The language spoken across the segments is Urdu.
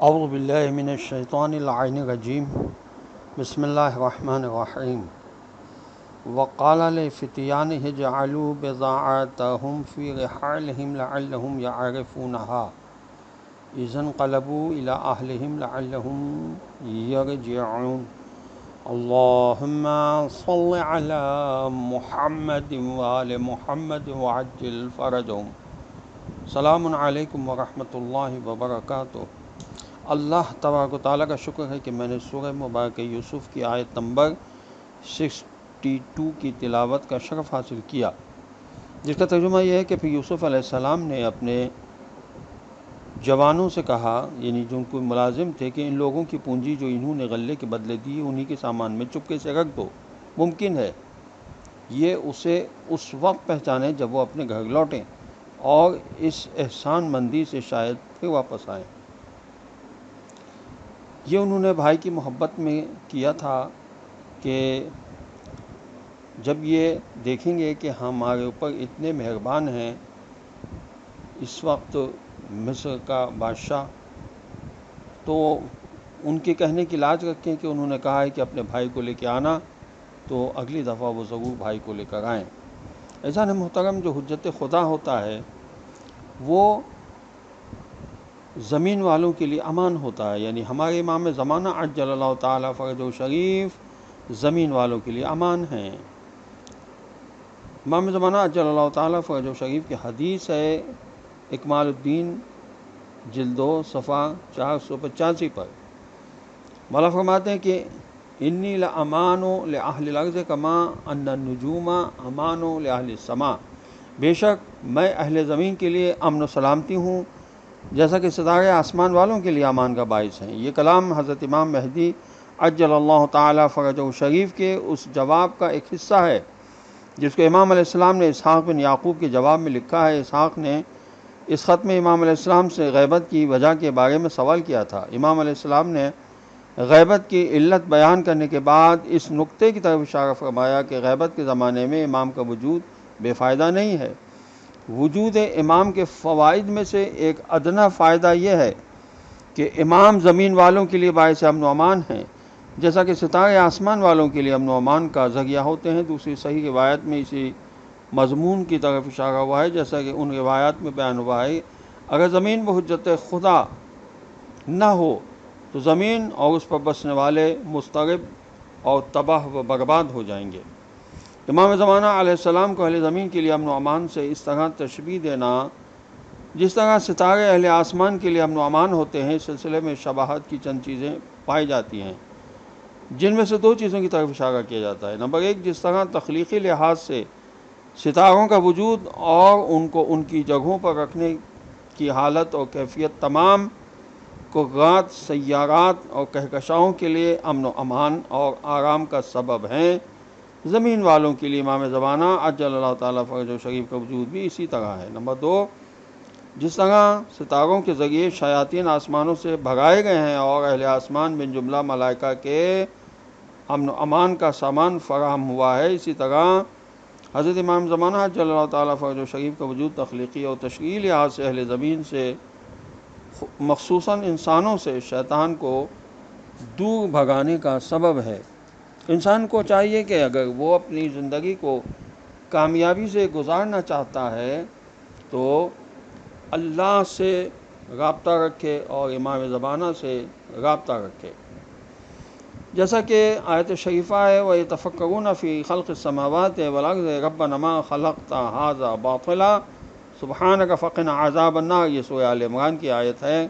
اعوذ باللہ من الشیطان اللعین الرجیم بسم اللہ الرحمن الرحیم وقال لفتیانہ اجعلوا بضاعتهم فی رحالهم لعلهم يعرفونها اذا انقلبوا الى اہلهم لعلهم یرجعون اللہم صل علی محمد وآل محمد وعجل فرجهم سلام علیکم ورحمۃ اللہ وبرکاتہ۔ اللہ تبارک و تعالیٰ کا شکر ہے کہ میں نے سورہ مبارکہ یوسف کی آیت نمبر 62 کی تلاوت کا شرف حاصل کیا، جس کا ترجمہ یہ ہے کہ پھر یوسف علیہ السلام نے اپنے جوانوں سے کہا، یعنی جو ان کو ملازم تھے، کہ ان لوگوں کی پونجی جو انہوں نے غلے کے بدلے دی انہی کے سامان میں چپکے سے رکھ دو، ممکن ہے یہ اسے اس وقت پہچانے جب وہ اپنے گھر لوٹیں اور اس احسان مندی سے شاید پھر واپس آئیں۔ یہ انہوں نے بھائی کی محبت میں کیا تھا کہ جب یہ دیکھیں گے کہ ہمارے اوپر اتنے مہربان ہیں، اس وقت مصر کا بادشاہ، تو ان کے کہنے کی لاج رکھیں کہ انہوں نے کہا ہے کہ اپنے بھائی کو لے کے آنا، تو اگلی دفعہ وہ ضرور بھائی کو لے کر آئیں۔ اذان محترم، جو حجت خدا ہوتا ہے وہ زمین والوں کے لیے امان ہوتا ہے، یعنی ہمارے امام زمانہ عجل اللہ تعالیٰ فرجہ شریف زمین والوں کے لیے امان ہیں۔ امام زمانہ عجل اللہ تعالیٰ فرجہ شریف کی حدیث ہے اکمال الدین جلد 2 صفحہ 485 پر، مولا فرماتے ہیں کہ انی لامان لاہل الارض کما ان النجوم امان لاہل السماء، بے شک میں اہل زمین کے لیے امن و سلامتی ہوں جیسا کہ ستارے آسمان والوں کے لیے امان کا باعث ہیں۔ یہ کلام حضرت امام مہدی عجل اللہ تعالیٰ فرجہ شریف کے اس جواب کا ایک حصہ ہے جس کو امام علیہ السلام نے اسحاق بن یعقوب کے جواب میں لکھا ہے۔ اسحاق نے اس خط میں امام علیہ السلام سے غیبت کی وجہ کے بارے میں سوال کیا تھا۔ امام علیہ السلام نے غیبت کی علت بیان کرنے کے بعد اس نقطے کی طرف اشارہ فرمایا کہ غیبت کے زمانے میں امام کا وجود بے فائدہ نہیں ہے۔ وجود امام کے فوائد میں سے ایک ادنا فائدہ یہ ہے کہ امام زمین والوں کے لیے باعث امن و امان ہیں، جیسا کہ ستارے آسمان والوں کے لیے امن و امان کا ذریعہ ہوتے ہیں۔ دوسری صحیح روایت میں اسی مضمون کی طرف اشارہ ہوا ہے، جیسا کہ ان روایات میں بیان ہوا ہے اگر زمین بحجت خدا نہ ہو تو زمین اور اس پر بسنے والے مضطرب اور تباہ و برباد ہو جائیں گے۔ امام زمانہ علیہ السلام کو اہل زمین کے لیے امن و امان سے اس طرح تشبیہ دینا جس طرح ستارے اہل آسمان کے لیے امن و امان ہوتے ہیں، اس سلسلے میں شباہت کی چند چیزیں پائی جاتی ہیں، جن میں سے 2 چیزوں کی طرف اشارہ کیا جاتا ہے۔ نمبر 1، جس طرح تخلیقی لحاظ سے ستاروں کا وجود اور ان کو ان کی جگہوں پر رکھنے کی حالت اور کیفیت تمام کوکبات، سیارات اور کہکشاؤں کے لیے امن و امان اور آرام کا سبب ہیں، زمین والوں کے لیے امام زمانہ عجل اللہ تعالیٰ فرجہ شریف کا وجود بھی اسی طرح ہے۔ نمبر 2، جس طرح ستاروں کے ذریعے شیاطین آسمانوں سے بھگائے گئے ہیں اور اہل آسمان بن جملہ ملائکہ کے امن و امان کا سامان فراہم ہوا ہے، اسی طرح حضرت امام زمانہ عجل اللہ تعالیٰ فرجہ شریف کا وجود تخلیقی اور تشریعی لحاظ سے اہل زمین سے، مخصوصاً انسانوں سے، شیطان کو دور بھگانے کا سبب ہے۔ انسان کو چاہیے کہ اگر وہ اپنی زندگی کو کامیابی سے گزارنا چاہتا ہے تو اللہ سے رابطہ رکھے اور امام زمانہ سے رابطہ رکھے، جیسا کہ آیت شریفہ ہے وَيَتَفَكَّرُونَ فِي خَلْقِ السَّمَاوَاتِ وَالْأَرْضِ رَبَّنَا مَا خَلَقْتَ هَذَا بَاطِلًا سُبْحَانَكَ فَقِنَا عَذَابَ النَّارِ۔ یہ سورہ آل عمران کی آیت ہے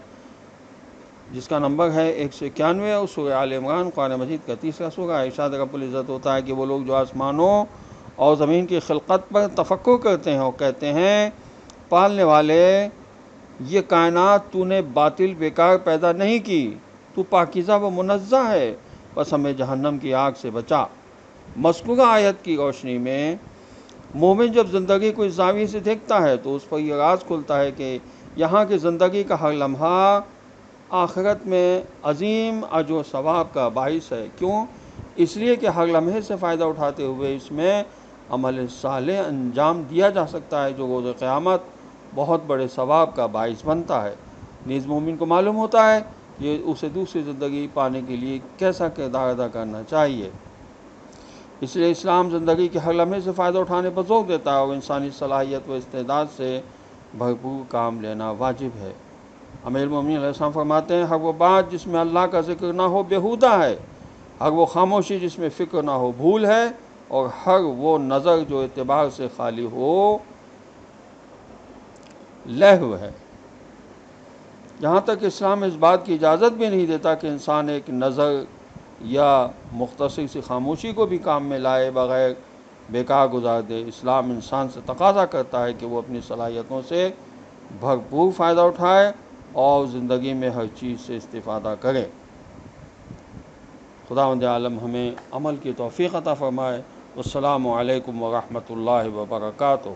جس کا نمبر ہے 191، اور سورہ آل عمران قرآن مجید کا 3 سورہ۔ ارشاد رب العزت ہوتا ہے کہ وہ لوگ جو آسمانوں اور زمین کی خلقت پر تفکر کرتے ہیں اور کہتے ہیں پالنے والے، یہ کائنات تو نے باطل بیکار پیدا نہیں کی، تو پاکیزہ و منزہ ہے، بس ہمیں جہنم کی آگ سے بچا۔ مذکورہ آیت کی روشنی میں مومن جب زندگی کو اس زاویے سے دیکھتا ہے تو اس پر یہ راز کھلتا ہے کہ یہاں کی زندگی کا ہر لمحہ آخرت میں عظیم اجر و ثواب کا باعث ہے۔ کیوں؟ اس لیے کہ ہر لمحے سے فائدہ اٹھاتے ہوئے اس میں عمل صالح انجام دیا جا سکتا ہے جو روز قیامت بہت بڑے ثواب کا باعث بنتا ہے۔ نیز مومن کو معلوم ہوتا ہے کہ یہ اسے دوسری زندگی پانے کے لیے کیسا کردار ادا کرنا چاہیے۔ اس لیے اسلام زندگی کے ہر لمحے سے فائدہ اٹھانے پر زور دیتا ہے اور انسانی صلاحیت و استعداد سے بھرپور کام لینا واجب ہے۔ امیر المومنین علیہ السلام فرماتے ہیں، ہر وہ بات جس میں اللہ کا ذکر نہ ہو بیہودہ ہے، ہر وہ خاموشی جس میں فکر نہ ہو بھول ہے، اور ہر وہ نظر جو اعتبار سے خالی ہو لہو ہے۔ یہاں تک اسلام اس بات کی اجازت بھی نہیں دیتا کہ انسان ایک نظر یا مختصر سی خاموشی کو بھی کام میں لائے بغیر بیکار گزار دے۔ اسلام انسان سے تقاضا کرتا ہے کہ وہ اپنی صلاحیتوں سے بھرپور فائدہ اٹھائے اور زندگی میں ہر چیز سے استفادہ کرے۔ خداوند عالم ہمیں عمل کی توفیق عطا فرمائے۔ السلام علیکم ورحمۃ اللہ وبرکاتہ۔